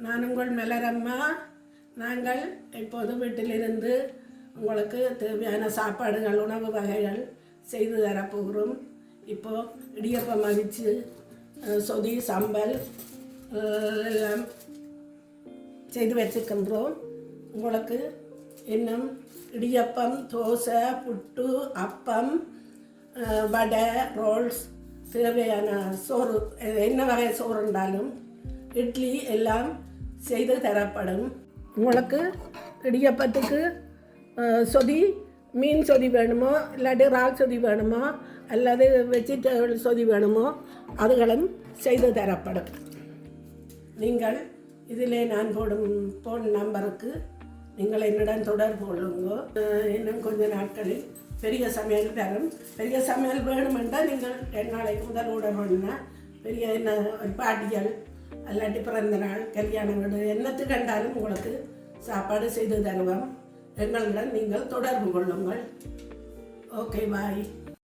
நான் உங்கள் மலரம்மா. நாங்கள் இப்போது வீட்டிலிருந்து உங்களுக்கு தேவையான சாப்பாடுகள், உணவு வகைகள் செய்து தரப்போகிறோம். இப்போது இடியப்பம் அவிச்சு, சொதி, சம்பல் எல்லாம் செய்து வச்சுக்கின்றோம். உங்களுக்கு இன்னும் இடியப்பம், தோசை, புட்டு, அப்பம், வடை, ரோல்ஸ், தேவையான சோறு, என்ன வகை சோறு இருந்தாலும் இட்லி எல்லாம் செய்து தரப்படும். உங்களுக்கு இடியப்பத்துக்கு சொதி, மீன் சொதி வேணுமோ, இல்லாட்டி இறால் சொதி வேணுமோ, அல்லது வெஜிடபிள் சொதி வேணுமோ, அதுகளும் செய்து தரப்படும். நீங்கள் இதிலே நான் போடும் ஃபோன் நம்பருக்கு நீங்கள் என்னுடன் தொடர்பு கொள்ளுங்க. இன்னும் கொஞ்ச நாட்களில் பெரிய சமையல் தரும். பெரிய சமையல் வேணுமென்றால் நீங்கள் 2 நாளைக்கு முதல் உடம்புனா பெரிய என்ன பாட்டிகள் அல்லாட்டி பிறந்த நாள், கல்யாணங்கள், என்னத்து கண்டாலும் உங்களுக்கு சாப்பாடு செய்து தருவோம். எங்களுடன் நீங்கள் தொடர்பு கொள்ளுங்கள். ஓகே, பாய்.